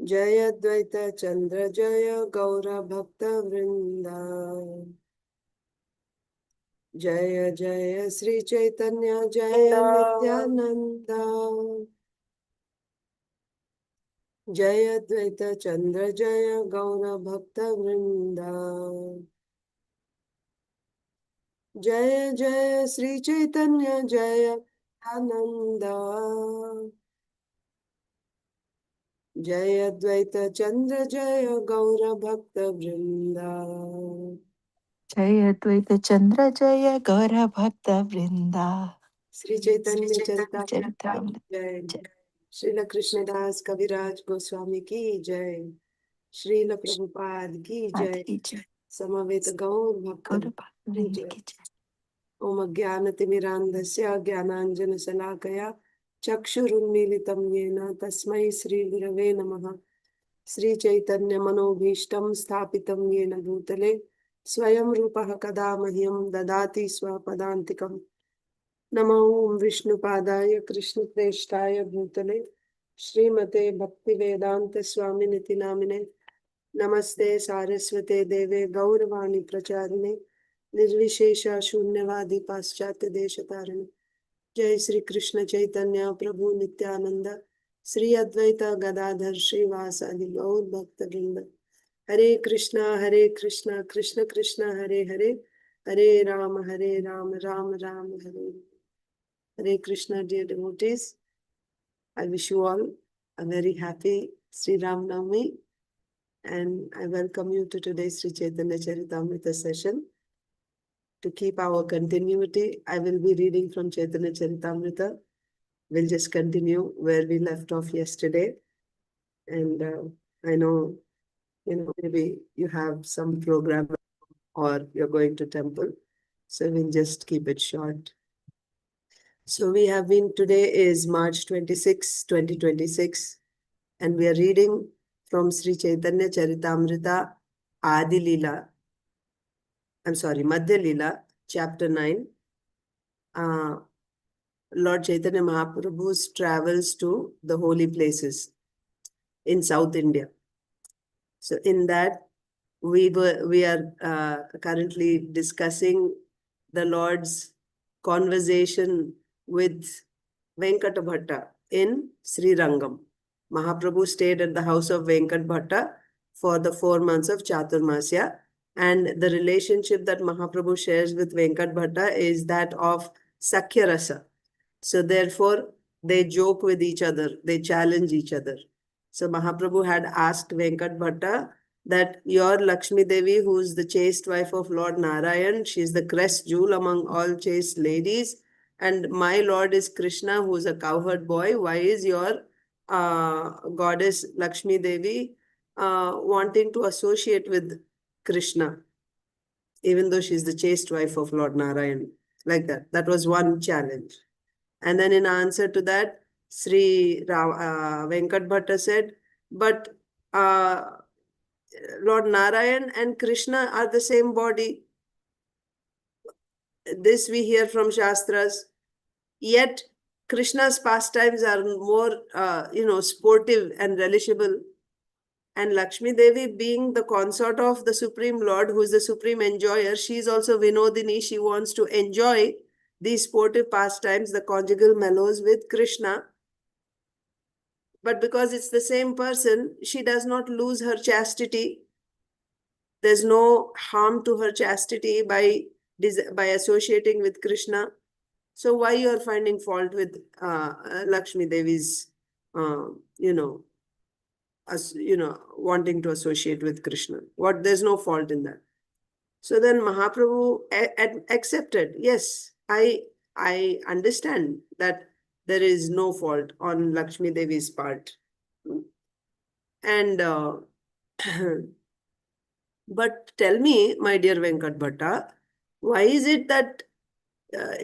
Jaya Dvaita Chandra Jaya Gaura Bhakta Vṛnda. Jaya Jaya Śrī Caitanya Jaya Nityananda. Jaya Dvaita Chandra Jaya Gaura Bhakta Vṛnda. Jaya Jaya Śrī Caitanya Jaya Ananda. Jaya Dvaita Chandra Jaya Gaura Bhakta Vṛnda. Jaya Dvaita Chandra Jaya Gaura Bhakta Vrinda. Śrī Caitanya Charitamrita Jai. Srila Krishnadas Kaviraj Goswami ki Jai. Srila Prabhupada ki Jai. Samaveta Gaur Bhakta ki Jai. Om Ajnanatirmirandhasya Jnananjana Salakaya Chakshurunmilitam Yena Tasmai Sri Gurave Namaha. Sri Chaitanya Manobhishtam Sthapitam Yena Bhutale Swayam Rupaha Kada Mahyam Dadati Swapadantikam. Namo Om Vishnupadaya Krishna Preshtaya Bhutale Srimate Bhaktivedanta Swaminiti Namine Namaste Saraswate Deve Gauravani Pracharine Nirvishesha Shunyavadi Paschatya Deshatarine. Jai Śrī Kṛṣṇa Caitanya Prabhu Nityananda Sri Advaita Gadadhar Srivasadi Gaur Bhakta Vrinda. Hare Krishna Krishna Krishna Hare Hare Hare Rama Rama Rama Hare. Hare Krishna, dear devotees. I wish you all a very happy Sri Ram Navami, and I welcome you to today's Sri Chaitanya Charitamrita session. To keep our continuity, I will be reading from Chaitanya Charitamrita. We'll just continue where we left off yesterday. And I know, maybe you have some program or you're going to temple. So we'll just keep it short. So we have been, today is March 26, 2026, and we are reading from Sri Chaitanya Charitamrita Adi Lila. Madhya Lila, chapter 9. Lord Chaitanya Mahaprabhu's travels to the holy places in South India. So in that, we are currently discussing the Lord's conversation with Venkata Bhatta in Sri Rangam. Mahaprabhu stayed at the house of Venkat Bhatta for the 4 months of Chaturmasya, and the relationship that Mahaprabhu shares with Venkat Bhatta is that of Sakhya Rasa. So therefore, they joke with each other, they challenge each other. So Mahaprabhu had asked Venkat Bhatta that your Lakshmi Devi, who is the chaste wife of Lord Narayan, she is the crest jewel among all chaste ladies, and my Lord is Krishna, who is a cowherd boy. Why is your goddess Lakshmi Devi wanting to associate with Krishna, even though she is the chaste wife of Lord Narayan? Like that. That was one challenge. And then in answer to that, Venkat Bhatta said, but Lord Narayan and Krishna are the same body. This we hear from Shastras. Yet Krishna's pastimes are more, sportive and relishable. And Lakshmi Devi, being the consort of the Supreme Lord, who is the supreme enjoyer, she is also Vinodini. She wants to enjoy these sportive pastimes, the conjugal mellows with Krishna. But because it's the same person, she does not lose her chastity. There's no harm to her chastity by associating with Krishna. So why you are finding fault with Lakshmi Devi's, wanting to associate with Krishna? There's no fault in that. So then Mahaprabhu accepted. Yes, I understand that there is no fault on Lakshmi Devi's part. And but tell me, my dear Venkat Bhatta, why is it that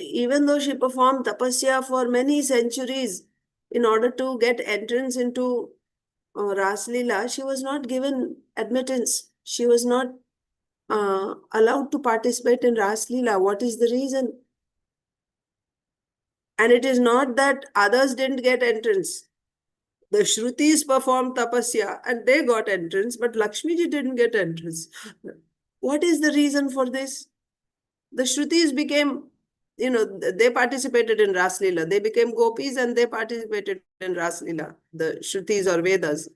even though she performed tapasya for many centuries in order to get entrance into Ras Leela, she was not given admittance. She was not allowed to participate in Ras Leela. What is the reason? And it is not that others didn't get entrance. The Shrutis performed tapasya and they got entrance, but Lakshmiji didn't get entrance. What is the reason for this? The Shrutis became, they participated in Ras Leela. They became gopis and they participated in Ras Leela, the Shrutis or Vedas.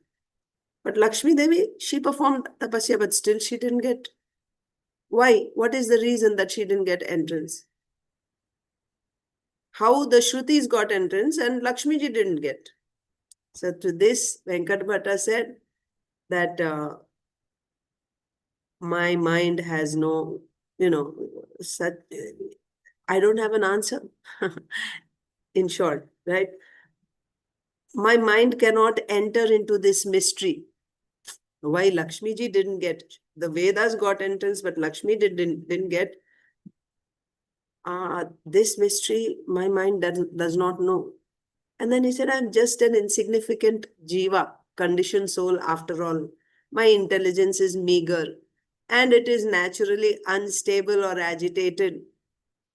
But Lakshmi Devi, she performed tapasya, but still she didn't get. Why? What is the reason that she didn't get entrance? How the Shrutis got entrance and Lakshmiji didn't get. So to this, Venkat Bhatta said that my mind has no, such, I don't have an answer. In short, right? My mind cannot enter into this mystery. Why Lakshmiji didn't get? The Vedas got entrance, but Lakshmi didn't get. This mystery, my mind does not know. And then he said, I'm just an insignificant jiva, conditioned soul after all. My intelligence is meager and it is naturally unstable or agitated.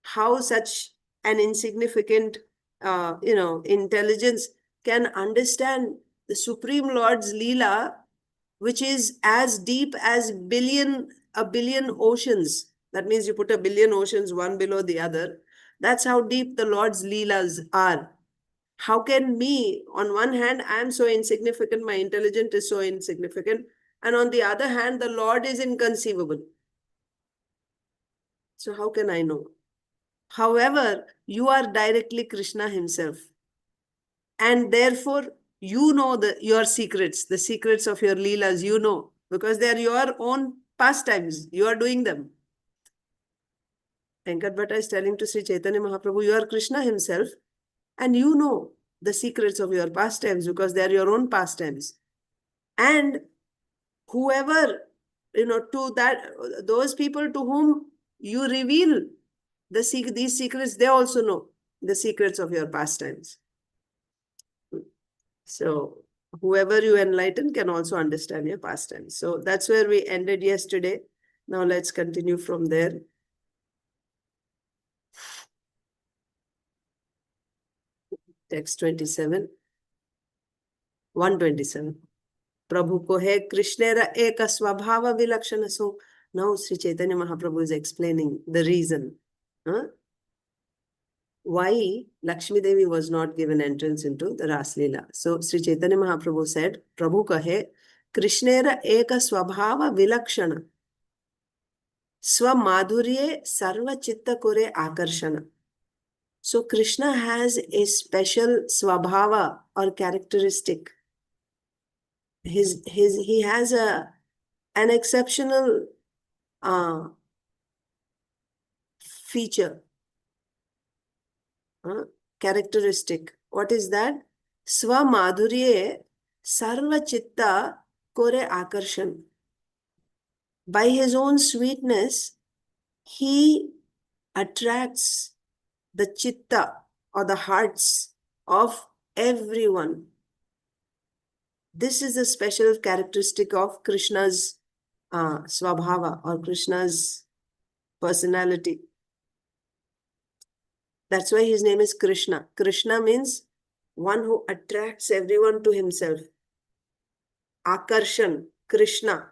How such an insignificant, intelligence can understand the Supreme Lord's Leela, which is as deep as a billion oceans. That means you put a billion oceans one below the other. That's how deep the Lord's Leelas are. How can me, on one hand, I am so insignificant, my intelligence is so insignificant, and on the other hand, the Lord is inconceivable. So how can I know? However, you are directly Krishna himself. And therefore, you know your secrets, the secrets of your Leelas, you know, because they are your own pastimes. You are doing them. Venkat Bhatta is telling to Sri Caitanya Mahaprabhu, you are Krishna himself, and you know the secrets of your pastimes because they are your own pastimes. And whoever, to those people to whom you reveal these secrets, they also know the secrets of your pastimes. So whoever you enlighten can also understand your pastimes. So that's where we ended yesterday. Now let's continue from there. Text 27. 127. Prabhu kahe kṛṣṇera eka svabhāva vilakṣaṇa. So now Sri Caitanya Mahaprabhu is explaining the reason. Why Lakshmi Devi was not given entrance into the Ras Leela. So Sri Caitanya Mahaprabhu said, Prabhu kahe kṛṣṇera eka svabhāva vilakṣaṇa. Sva-mādhurye sarva citta kare ākarṣaṇa. So Krishna has a special svabhāva or characteristic. He has an exceptional feature, characteristic. What is that? Sva-mādhurye sarva citta kare ākarṣaṇa. By his own sweetness, he attracts the citta or the hearts of everyone. This is a special characteristic of Krishna's svabhāva or Krishna's personality. That's why his name is Kṛṣṇa. Kṛṣṇa means one who attracts everyone to himself. ākarṣaṇa, Kṛṣṇa,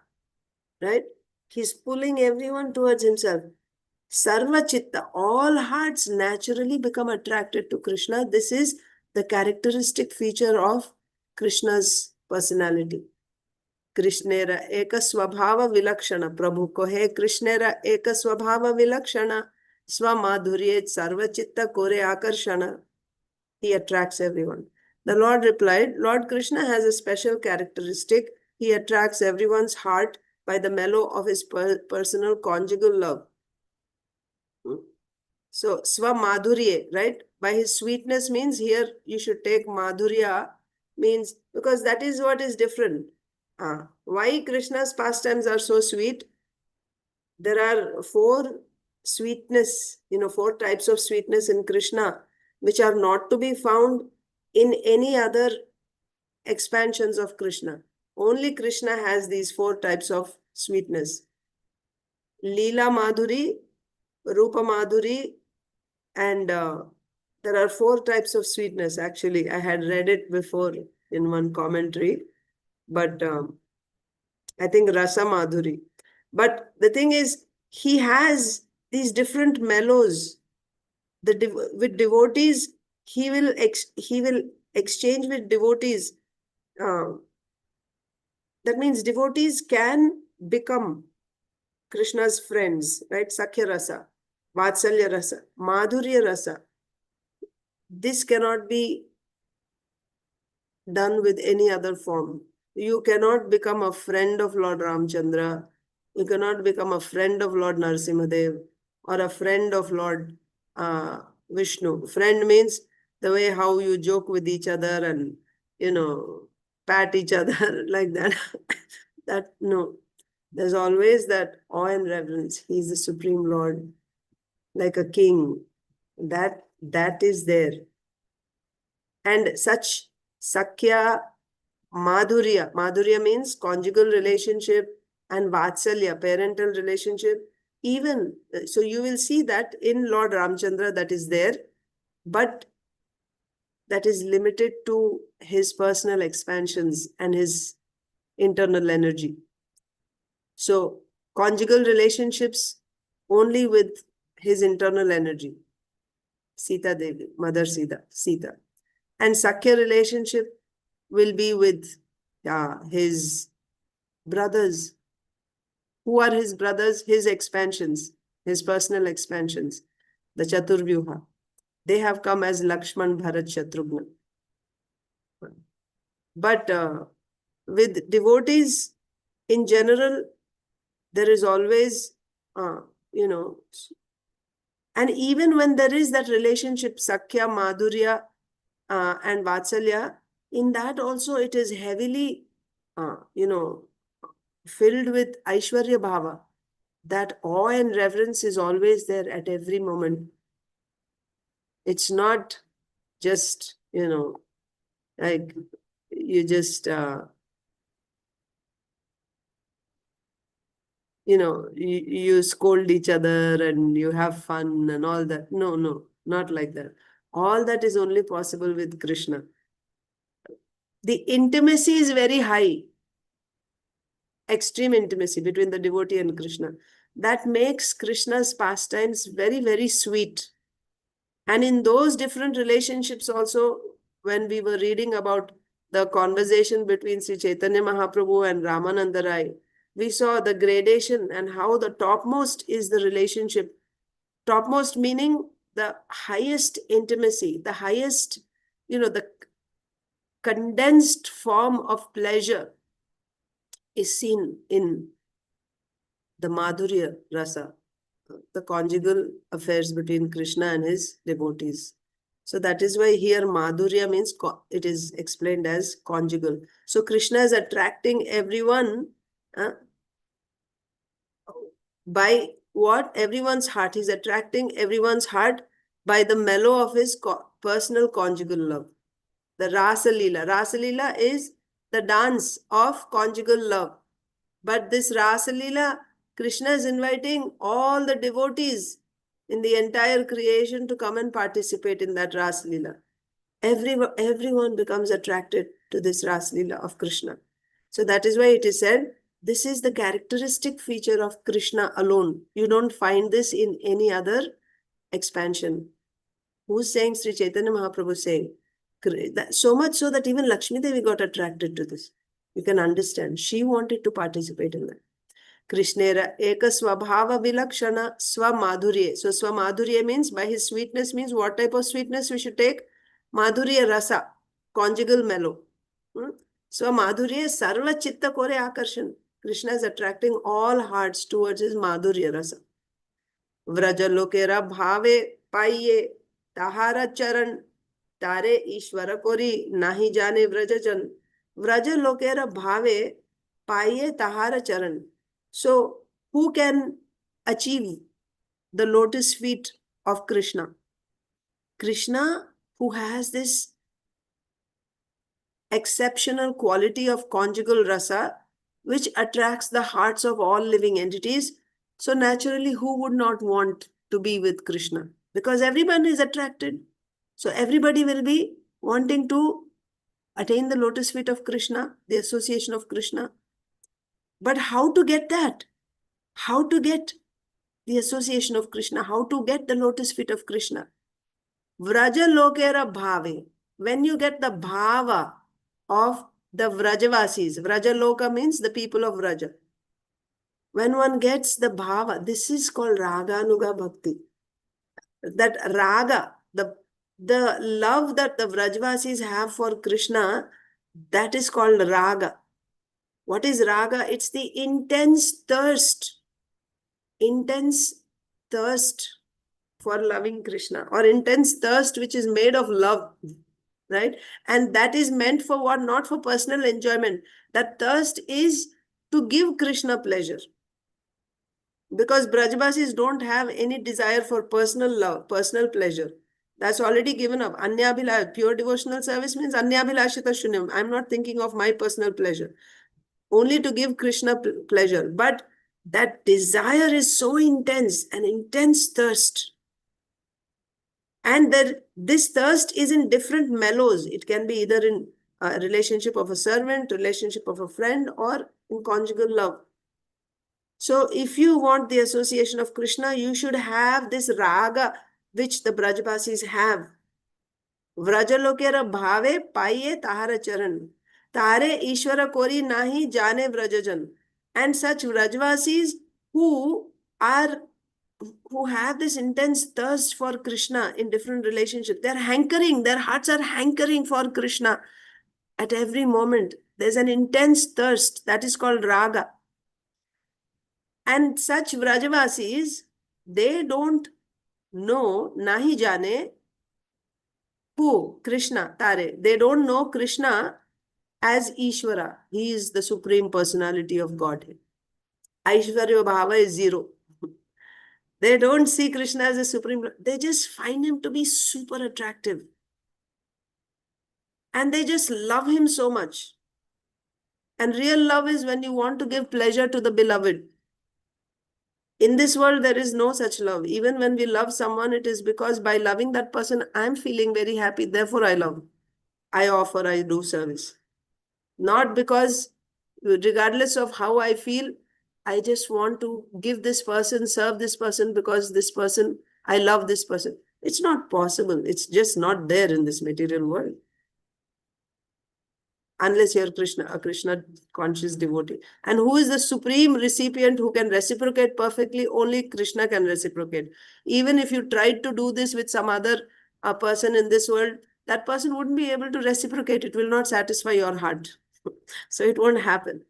right? He's pulling everyone towards himself. Sarva citta, all hearts naturally become attracted to Krishna. This is the characteristic feature of Krishna's personality. kṛṣṇera eka svabhāva vilakṣaṇa. Prabhu kahe kṛṣṇera eka svabhāva vilakṣaṇa. Sva-mādhurye sarva citta kare ākarṣaṇa. He attracts everyone. The Lord replied, Lord Kṛṣṇa has a special characteristic. He attracts everyone's heart by the mellow of his personal conjugal love. So, sva-mādhurye, right? By his sweetness means here you should take madhurya, means because that is what is different. Why Krishna's pastimes are so sweet? There are four types of sweetness in Krishna, which are not to be found in any other expansions of Krishna. Only Krishna has these four types of sweetness. Leela Madhuri, Rupa Madhuri, and there are four types of sweetness. Actually, I had read it before in one commentary. But I think rasa-mādhurye. But the thing is, he has these different mellows. With devotees, he will exchange with devotees. That means devotees can become Krishna's friends, right? Sakhya rasa, vatsalya rasa, madhurya rasa. This cannot be done with any other form. You cannot become a friend of Lord Ramchandra. You cannot become a friend of Lord Narasimhadev or a friend of Lord Vishnu. Friend means the way how you joke with each other and, pat each other like that. That, no. There's always that awe and reverence. He's the Supreme Lord, like a king. That is there. And such sakhya, madhurya. Madhurya means conjugal relationship, and vatsalya, parental relationship. Even, so you will see that in Lord Ramchandra that is there, but that is limited to his personal expansions and his internal energy. So conjugal relationships only with his internal energy. Sita Devi, Mother Sita. And Sakhya relationship will be with his brothers. Who are his brothers? His expansions, his personal expansions, the Chaturvyuha. They have come as Lakshman, Bharat, Shatrugna. But with devotees in general, there is always, and even when there is that relationship, Sakhya, Madhurya, and Vatsalya, in that also it is heavily, filled with īśvarya bhava. That awe and reverence is always there at every moment. It's not just, like you just, you scold each other and you have fun and all that. No, not like that. All that is only possible with Krishna. The intimacy is very high. Extreme intimacy between the devotee and Krishna. That makes Krishna's pastimes very, very sweet. And in those different relationships also, when we were reading about the conversation between Sri Caitanya Mahāprabhu and Ramananda Rai, we saw the gradation and how the topmost is the relationship. Topmost meaning the highest intimacy, the highest, the condensed form of pleasure is seen in the Madhurya Rasa, the conjugal affairs between Krishna and his devotees. So that is why here Madhurya means, it is explained as conjugal. So Krishna is attracting everyone by what? Everyone's heart. He's attracting everyone's heart by the mellow of his personal conjugal love. The Rasa Leela. Rasa Leela is the dance of conjugal love. But this Rasa Leela, Krishna is inviting all the devotees in the entire creation to come and participate in that Rasa Leela. Everyone becomes attracted to this Rasa Leela of Krishna. So that is why it is said, this is the characteristic feature of Krishna alone. You don't find this in any other expansion. Who's saying? Sri Chaitanya Mahaprabhu saying. So much so that even Lakshmi Devi got attracted to this. You can understand. She wanted to participate in that. kṛṣṇera eka svabhāva vilakṣaṇa sva-mādhurye. So sva-mādhurye means, by his sweetness, means what type of sweetness we should take? Madhurya rasa, conjugal mellow. Sva-mādhurye sarva citta kore ākarṣaṇa. Krishna is attracting all hearts towards his Madhurya rasa. vraja-lokera bhāve pāiye tāṅhāra caraṇa tare īśvara kori nāhi jāne vraja-jana. vraja-lokera bhāve pāiye tāṅhāra caraṇa. So who can achieve the lotus feet of Krishna? Krishna, who has this exceptional quality of conjugal rasa, which attracts the hearts of all living entities. So naturally, who would not want to be with Krishna? Because everyone is attracted. So everybody will be wanting to attain the lotus feet of Krishna, the association of Krishna. But how to get that? How to get the association of Krishna? How to get the lotus feet of Krishna? Vraja-lokera bhāve. When you get the bhava of the Vrajavasis, Vraja-loka means the people of Vraja. When one gets the bhava, this is called raga-nuga bhakti. That raga, the love that the Vrajavasis have for Krishna, that is called raga. What is raga? It's the intense thirst for loving Krishna, or intense thirst which is made of love, right? And that is meant for what? Not for personal enjoyment. That thirst is to give Krishna pleasure. Because Brajavasis don't have any desire for personal love, personal pleasure. That's already given up. Anyabhilash, pure devotional service means anyabhilashita shunyam. I'm not thinking of my personal pleasure. Only to give Krishna pleasure. But that desire is so intense, an intense thirst. And this thirst is in different mellows. It can be either in a relationship of a servant, relationship of a friend, or in conjugal love. So if you want the association of Krishna, you should have this raga, which the Brajavasis have. Vraja-lokera bhāve pāiye tāṅhāra tāṅre īśvara kori nāhi jāne vraja-jana. And such Vrajavasis who have this intense thirst for Krishna in different relationships, they're hankering, their hearts are hankering for Krishna at every moment. There's an intense thirst that is called raga. And such Vrajavasis, they don't know nāhi jāne who? Krishna, Tare. They don't know Krishna as īśvara. He is the Supreme Personality of Godhead. Aishvarya-bhava is 0. They don't see Krishna as a Supreme Lord. They just find him to be super attractive. And they just love him so much. And real love is when you want to give pleasure to the beloved. In this world, there is no such love. Even when we love someone, it is because by loving that person, I'm feeling very happy. Therefore, I love. I offer, I do service. Not because, regardless of how I feel, I just want to give this person, serve this person because this person, I love this person. It's not possible. It's just not there in this material world. Unless you're Krishna, a Krishna conscious devotee. And who is the supreme recipient who can reciprocate perfectly? Only Krishna can reciprocate. Even if you tried to do this with some other person in this world, that person wouldn't be able to reciprocate. It will not satisfy your heart. So it won't happen.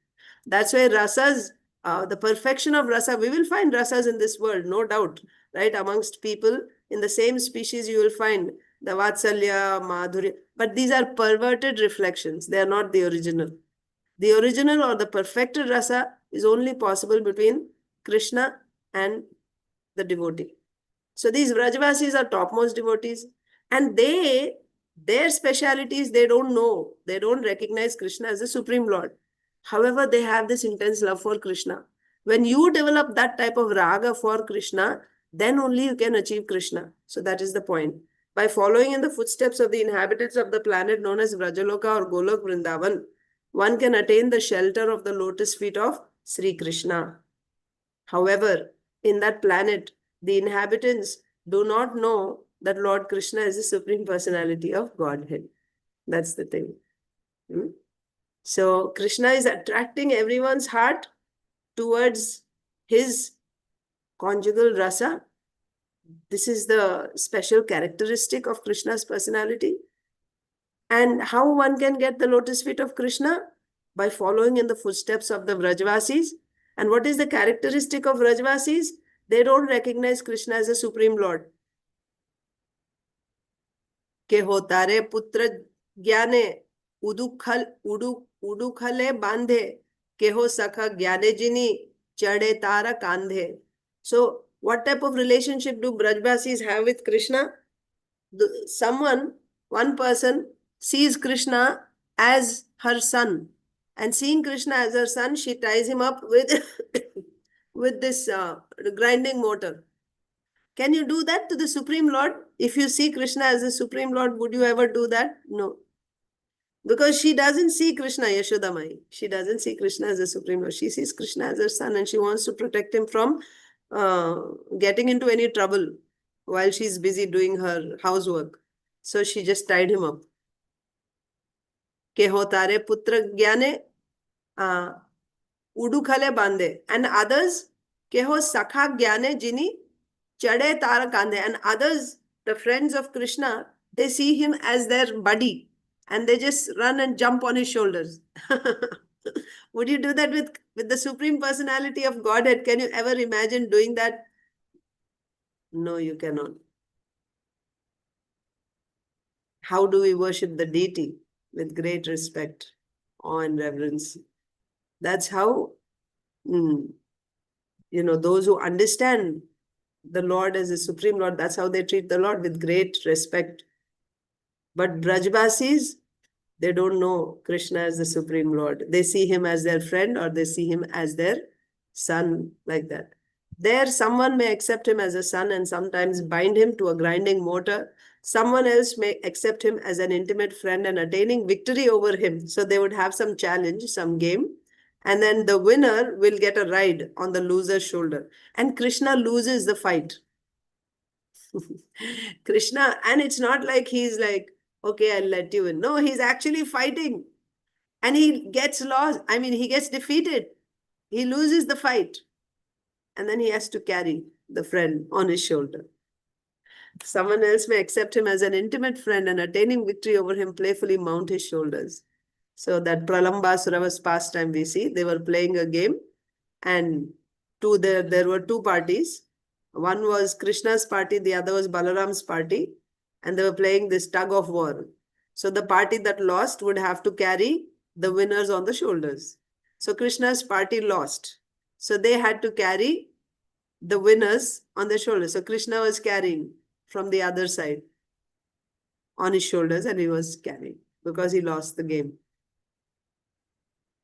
That's why rasas, the perfection of rasa, we will find rasas in this world, no doubt, right? Amongst people in the same species, you will find the vatsalya, madhurya, but these are perverted reflections. They are not the original. The original or the perfected rasa is only possible between Krishna and the devotee. So these Vrajavasis are topmost devotees, and their specialities, they don't know. They don't recognize Krishna as the Supreme Lord. However, they have this intense love for Krishna. When you develop that type of raga for Krishna, then only you can achieve Krishna. So that is the point. By following in the footsteps of the inhabitants of the planet known as Vrajaloka or Goloka Vṛndāvana, one can attain the shelter of the lotus feet of Śrī Kṛṣṇa. However, in that planet, the inhabitants do not know that Lord Kṛṣṇa is the Supreme Personality of Godhead. That's the thing. So Krishna is attracting everyone's heart towards his conjugal rasa. This is the special characteristic of Krishna's personality. And how one can get the lotus feet of Krishna? By following in the footsteps of the Vrajavasis. And what is the characteristic of Vrajavasis? They don't recognize Krishna as a Supreme Lord. Keho tare putra-jñāne udukhale bandhe keho sakhā-jñāne jini chade tara kandhe. So what type of relationship do Brajavasis have with Krishna? One person sees Krishna as her son. And seeing Krishna as her son, she ties him up with this grinding mortar. Can you do that to the Supreme Lord? If you see Krishna as the Supreme Lord, would you ever do that? No. Because she doesn't see Krishna, Yashoda Mai. She doesn't see Krishna as a Supreme Lord. She sees Krishna as her son and she wants to protect him from getting into any trouble while she's busy doing her housework. So she just tied him up. Keho tare putra-jñāne udukhale bande. And others, keho sakhā-jñāne jini chade tara kande. And others, the friends of Krishna, they see him as their buddy and they just run and jump on his shoulders. Would you do that with the Supreme Personality of Godhead? Can you ever imagine doing that? No, you cannot. How do we worship the deity? With great respect, awe and reverence. That's how, those who understand the Lord as a Supreme Lord, that's how they treat the Lord, with great respect. But Brajbasis, they don't know Krishna as the Supreme Lord. They see him as their friend or they see him as their son, like that. There, someone may accept him as a son and sometimes bind him to a grinding mortar. Someone else may accept him as an intimate friend and attaining victory over him. So they would have some challenge, some game. And then the winner will get a ride on the loser's shoulder. And Krishna loses the fight. Krishna, and it's not like he's like, okay, I'll let you in. No, he's actually fighting. And he gets lost. I mean, he gets defeated. He loses the fight. And then he has to carry the friend on his shoulder. Someone else may accept him as an intimate friend and attaining victory over him playfully mount his shoulders. So that Pralambasura's pastime we see, they were playing a game and there were two parties. One was Krishna's party, the other was Balaram's party. And they were playing this tug of war. So the party that lost would have to carry the winners on the shoulders. So Krishna's party lost. So they had to carry the winners on their shoulders. So Krishna was carrying from the other side on his shoulders and he was carrying because he lost the game.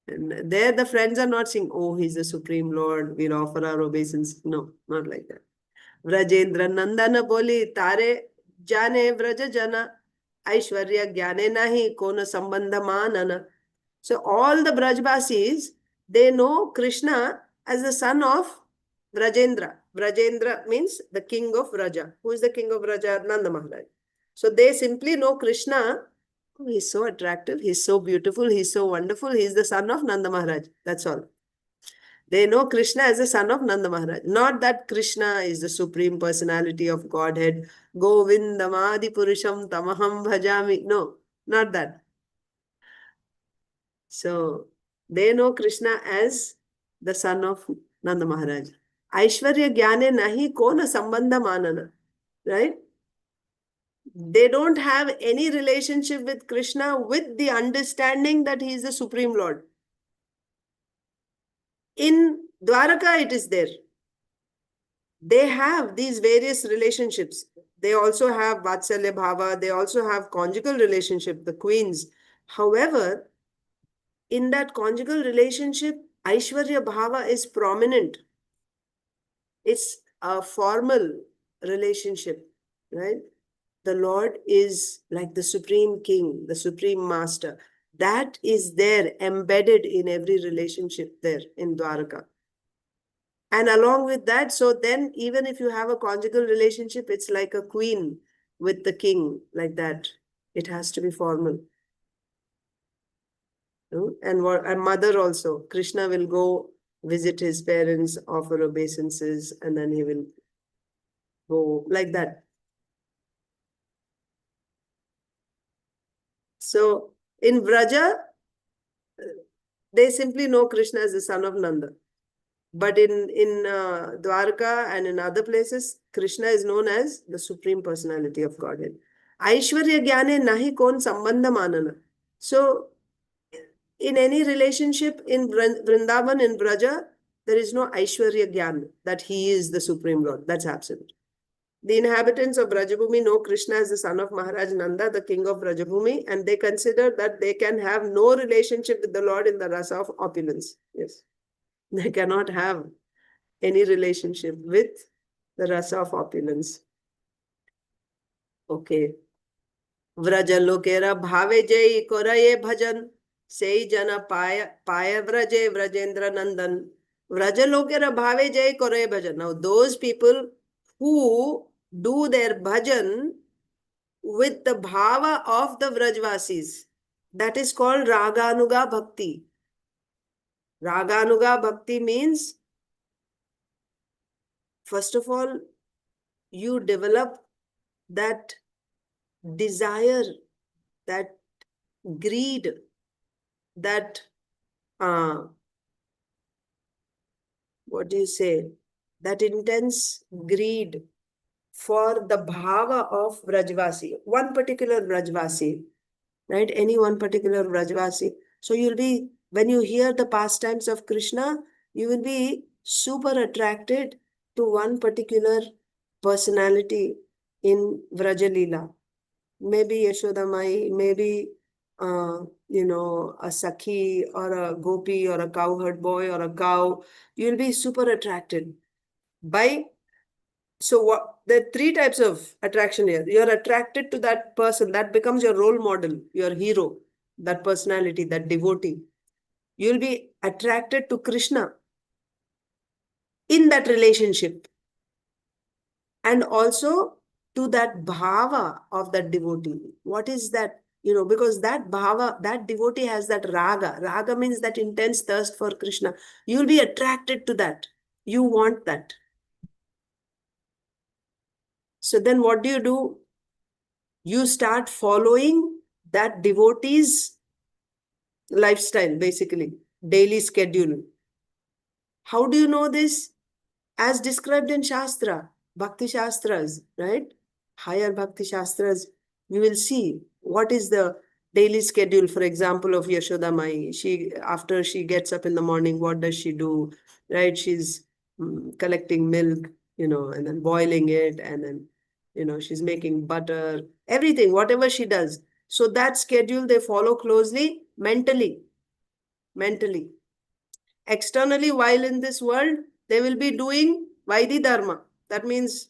And there the friends are not saying, oh, he's the Supreme Lord, we'll offer our obeisance. No, not like that. Vrajendra Nandana boli tare jāne vraja-jana aishwarya gyane nāhi kona sambandhamanana. So all the Brajbasis, they know Krishna as the son of Vrajendra. Vrajendra means the king of Vraja. Who is the king of Vraja? Nanda Maharaj. So they simply know Krishna. Oh, he's so attractive. He's so beautiful. He's so wonderful. He's the son of Nanda Maharaj. That's all. They know Krishna as the son of Nanda Maharaj. Not that Krishna is the Supreme Personality of Godhead. Govindamadi Purusham Tamaham Bhajami. No, not that. So they know Krishna as the son of Nanda Maharaj. Aishwarya Gyane Nahi Kona Sambandha Manana. Right? They don't have any relationship with Krishna with the understanding that he is the Supreme Lord. In Dwaraka, it is there. They have these various relationships. They also have Vatsalya Bhava. They also have conjugal relationship, the queens. However, in that conjugal relationship, Aishwarya Bhava is prominent. It's a formal relationship, right? The Lord is like the Supreme King, the Supreme Master. That is there, embedded in every relationship there in Dwaraka. And along with that, so then even if you have a conjugal relationship, it's like a queen with the king, like that. It has to be formal. And mother also. Krishna will go visit his parents, offer obeisances, and then he will go like that. So in Vraja, they simply know Krishna as the son of Nanda. But in Dwarka and in other places, Krishna is known as the Supreme Personality of Godhead. Aishwarya Gyane Nahi Kon Sambandha Manana. So in any relationship in Vrindavan, in Vraja, there is no Aishwarya Gyan that he is the Supreme Lord. That's absolute. The inhabitants of Brajabhumi know Krishna as the son of Maharaj Nanda, the king of Brajabhumi, and they consider that they can have no relationship with the Lord in the rasa of opulence. Yes. They cannot have any relationship with the rasa of opulence. Okay. vraja-lokera bhāve jai karaye bhajan, sei jana pāiye vraje vrajendra nandan. Vraja-lokera bhāve jai karaye bhajan. Now, those people who do their bhajan with the bhava of the Vrajvasis, that is called raganuga bhakti. Raganuga bhakti means, first of all, you develop that desire, that greed, that, what do you say, that intense greed for the bhava of Vrajvasi, one particular Vrajvasi, right? Any one particular Vrajvasi. So you'll be, when you hear the pastimes of Krishna, you will be super attracted to one particular personality in Vrajalila. Maybe Yashoda Mai, maybe, a sakhi or a gopi or a cowherd boy or a cow. You'll be super attracted by. So what, there are three types of attraction here. You're attracted to that person, that becomes your role model, your hero, that personality, that devotee. You'll be attracted to Krishna in that relationship, and also to that bhava of that devotee. What is that? Because that bhava, that devotee has that raga. Raga means that intense thirst for Krishna. You'll be attracted to that. You want that. So then what do? You start following that devotee's lifestyle, basically, daily schedule. How do you know this? As described in Shastra, Bhakti Shastras, right? Higher Bhakti Shastras, you will see what is the daily schedule, for example, of Yashoda Mai. After she gets up in the morning, what does she do? Right? She's collecting milk, and then boiling it, and then, she's making butter, everything, whatever she does. So that schedule they follow closely mentally. Externally, while in this world, they will be doing Vaidhi Dharma. That means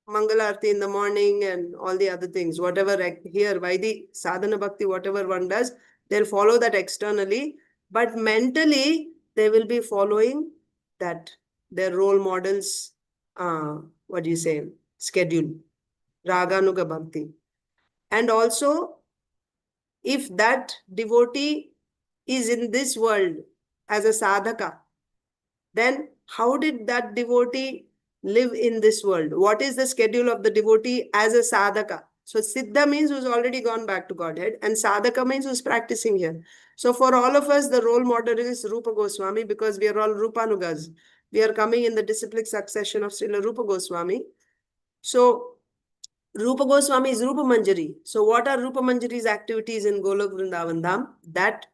Mangalarti in the morning and all the other things. Whatever here, Vaidhi, Sadhana Bhakti, whatever one does, they'll follow that externally. But mentally, they will be following that, their role models, schedule. Raganuga Bhakti. And also, if that devotee is in this world as a sadhaka, then how did that devotee live in this world? What is the schedule of the devotee as a sadhaka? So siddha means who's already gone back to Godhead, and sadhaka means who's practicing here. So for all of us, the role model is Rupa Goswami, because we are all Rupanugas. We are coming in the disciplic succession of Srila Rupa Goswami. So Rupa Goswami is Rupa Manjari. So what are Rupa Manjari's activities in Goloka Vṛndāvana? That,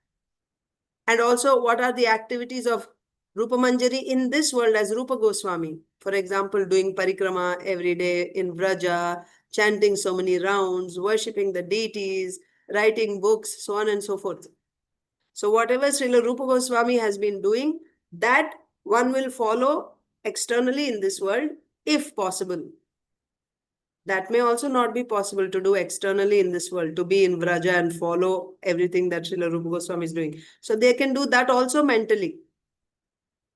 and also what are the activities of Rupa Manjari in this world as Rupa Goswami? For example, doing parikrama every day in Vraja, chanting so many rounds, worshipping the deities, writing books, so on and so forth. So whatever Srila Rupa Goswami has been doing, that one will follow externally in this world, if possible. That may also not be possible to do externally in this world, to be in Vraja and follow everything that Srila Rupa Goswami is doing. So they can do that also mentally.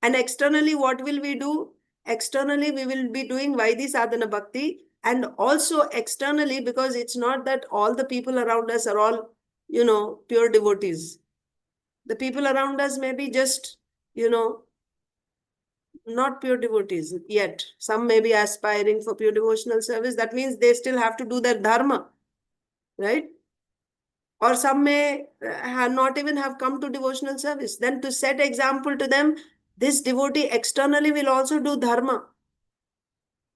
And externally, what will we do? Externally, we will be doing Vaidhi Sadhana Bhakti. And also externally, because it's not that all the people around us are all, pure devotees. The people around us may be just, not pure devotees yet. Some may be aspiring for pure devotional service. That means they still have to do their dharma, right? Or some may not even have come to devotional service. Then to set example to them, this devotee externally will also do dharma.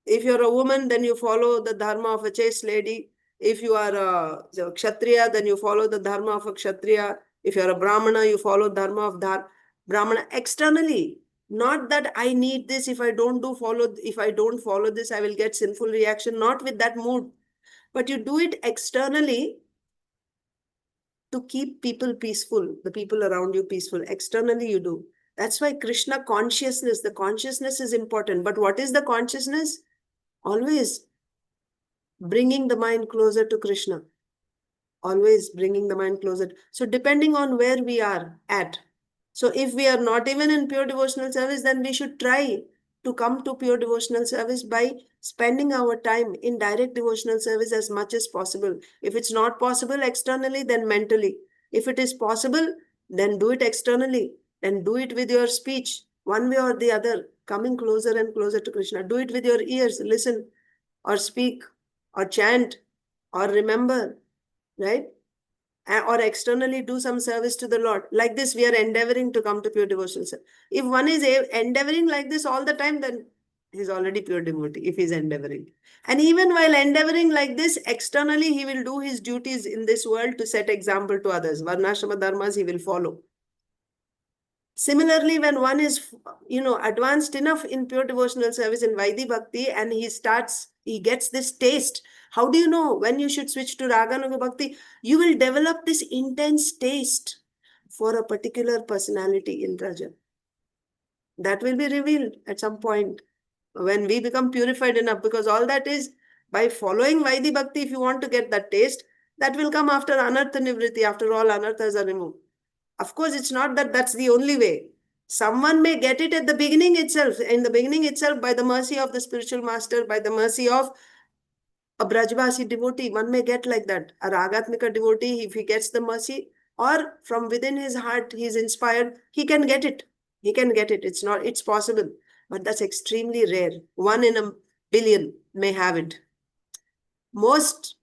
If you're a woman, then you follow the dharma of a chaste lady. If you are a kshatriya, then you follow the dharma of a kshatriya. If you're a brahmana, you follow dharma of brahmana externally. Not that I need this. If I don't follow this, I will get sinful reaction. Not with that mood. But you do it externally to keep people peaceful, the people around you peaceful. Externally you do. That's why Krishna consciousness, the consciousness is important. But what is the consciousness? Always bringing the mind closer to Krishna. Always bringing the mind closer. So depending on where we are at. So if we are not even in pure devotional service, then we should try to come to pure devotional service by spending our time in direct devotional service as much as possible. If it's not possible externally, then mentally. If it is possible, then do it externally. And do it with your speech, one way or the other, coming closer and closer to Krishna. Do it with your ears, listen or speak or chant or remember, right? Or externally do some service to the Lord. Like this, we are endeavoring to come to pure devotional service. If one is endeavoring like this all the time, then he's already pure devotee, if he's endeavoring. And even while endeavoring like this, externally, he will do his duties in this world to set example to others. Varnashrama dharmas he will follow. Similarly, when one is, advanced enough in pure devotional service in Vaidhi Bhakti and he gets this taste. How do you know when you should switch to Raganuga Bhakti? You will develop this intense taste for a particular personality in Raja. That will be revealed at some point when we become purified enough, because all that is by following Vaidhi Bhakti. If you want to get that taste, that will come after Anartha Nivritti, after all anarthas are removed. Of course, it's not that that's the only way. Someone may get it at the beginning itself, by the mercy of the spiritual master, by the mercy of a Brajvasi devotee. One may get like that. A Ragatmika devotee, if he gets the mercy, or from within his heart, he is inspired, he can get it. He can get it. It's possible. But that's extremely rare. 1 in a billion may have it. Most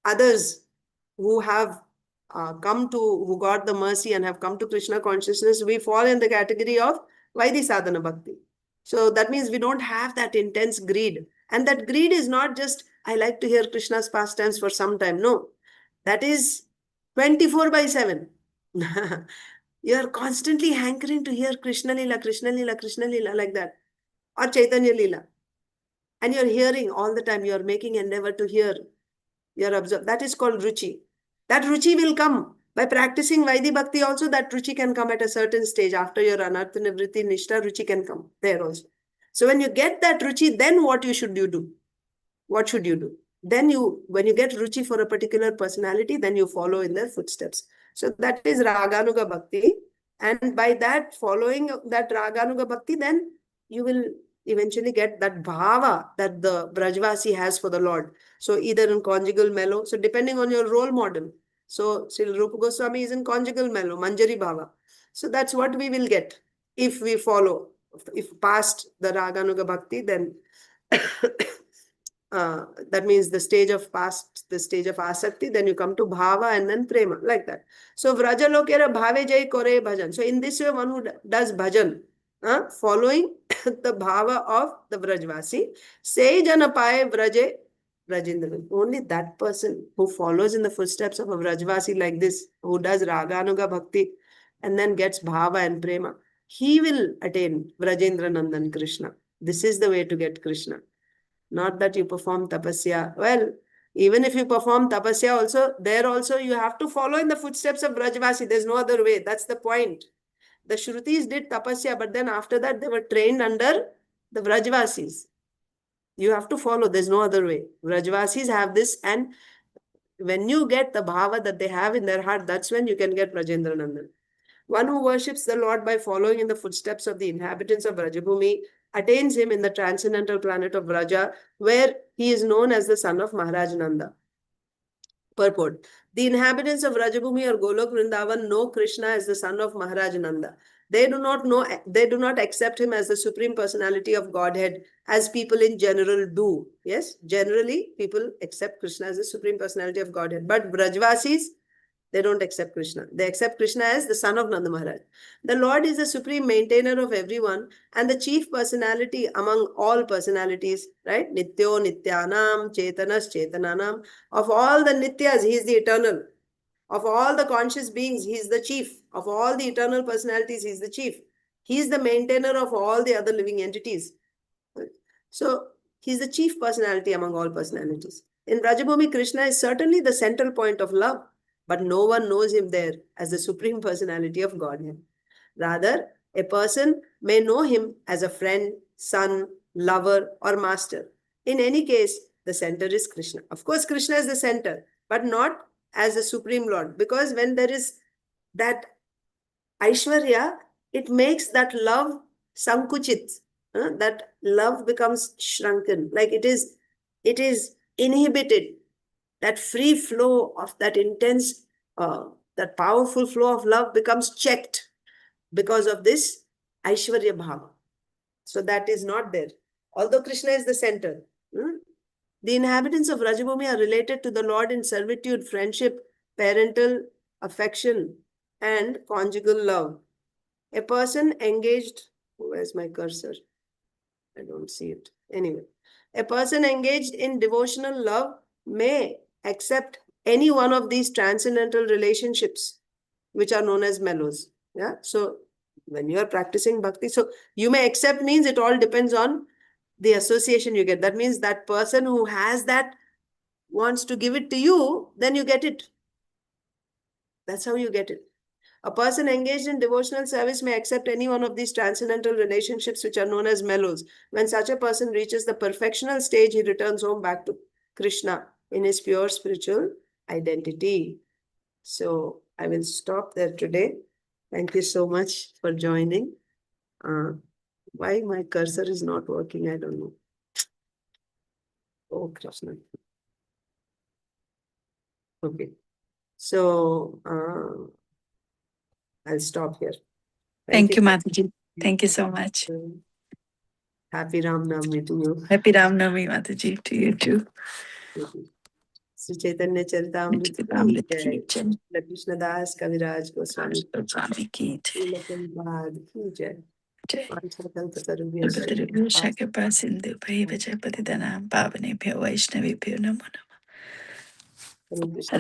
others who have who got the mercy and have come to Krishna consciousness, we fall in the category of Vaidhi Sadhana Bhakti. So that means we don't have that intense greed. And that greed is not just, I like to hear Krishna's pastimes for some time. No, that is 24/7. You are constantly hankering to hear Krishna Lila, Krishna Lila, Krishna Lila, like that. Or Caitanya Lila. And you're hearing all the time, you're making endeavor to hear. You're observing. That is called Ruchi. That Ruchi will come. By practicing Vaidhi Bhakti also, that Ruchi can come at a certain stage. After your Anartha Nivritti Nishta, Ruchi can come there also. So when you get that Ruchi, then what should you do? What should you do? Then when you get Ruchi for a particular personality, then you follow in their footsteps. So that is Raganuga Bhakti. And by that, following that Raganuga Bhakti, then you will eventually get that bhava that the Brajvasi has for the Lord. So either in conjugal mellow, so depending on your role model. So Srila Rupa Goswami is in conjugal mellow, Manjari bhava. So that's what we will get if we follow. If past the Raganuga Bhakti, then that means the stage of asakti, then you come to bhava and then prema, like that. So vraja-lokera bhāve jai kare bhajan. So in this way, one who does bhajan, following the bhava of the Vrajvasi, say jana pāiye vraje Rajendran. Only that person who follows in the footsteps of a Vrajvasi like this, who does Raganuga Bhakti and then gets bhava and prema, he will attain Vrajendra Nandan Krishna. This is the way to get Krishna. Not that you perform tapasya. Well, even if you perform tapasya also, there also you have to follow in the footsteps of Brajvasi. There's no other way. That's the point. The Shrutis did tapasya, but then after that they were trained under the Vrajvasis. You have to follow. There's no other way. Vrajvasis have this, and when you get the bhava that they have in their heart, that's when you can get Brajendra Nandan. One who worships the Lord by following in the footsteps of the inhabitants of Vrajabhumi attains him in the transcendental planet of Vraja, where he is known as the son of Maharaj Nanda. Purport. The inhabitants of Vrajabhumi or Goloka Vṛndāvana know Krishna as the son of Maharaj Nanda. They do not accept him as the Supreme Personality of Godhead, as people in general do. Yes, generally people accept Krishna as the Supreme Personality of Godhead. But Brajvasis, they don't accept Krishna. They accept Krishna as the son of Nanda Maharaj. The Lord is the supreme maintainer of everyone and the chief personality among all personalities, right? Nityo Nityanam, Chetanas Chetananam. Of all the Nityas, he is the eternal. Of all the conscious beings, he is the chief. Of all the eternal personalities, he is the chief. He is the maintainer of all the other living entities. So, he is the chief personality among all personalities. In Vrajabhumi, Krishna is certainly the central point of love, but no one knows him there as the Supreme Personality of Godhead. Rather, a person may know him as a friend, son, lover, or master. In any case, the center is Krishna. Of course, Krishna is the center, but not as the Supreme Lord. Because when there is that īśvara, it makes that love sankuchit. That love becomes shrunken. Like it is inhibited. That free flow of that intense, that powerful flow of love becomes checked because of this īśvara bhāva. So that is not there. Although Krishna is the center. The inhabitants of Rajabhumi are related to the Lord in servitude, friendship, parental affection, and conjugal love. A person engaged, where's my cursor? I don't see it. Anyway, a person engaged in devotional love may accept any one of these transcendental relationships, which are known as mellows. Yeah. So when you are practicing bhakti, so you may accept means it all depends on the association you get. That means that person who has that wants to give it to you, then you get it. That's how you get it. A person engaged in devotional service may accept any one of these transcendental relationships, which are known as mellows. When such a person reaches the perfectional stage, he returns home back to Krishna in his pure spiritual identity. So I will stop there today. Thank you so much for joining. Why my cursor is not working, I don't know. Oh, Krishna. Okay. So I'll stop here. Thank you, Mataji. Thank you so much. Happy Ram Navami to you. Happy Ram Navami, Mataji, to you too. Śrī Caitanya Charitamrita ki jai. Kṛṣṇa Das Kaviraj Goswami ki jai. Shakapa Sindhu Bhaiva Japatidanam Bhavanebhyo Vaishnavibhyo Namo Namo. Hare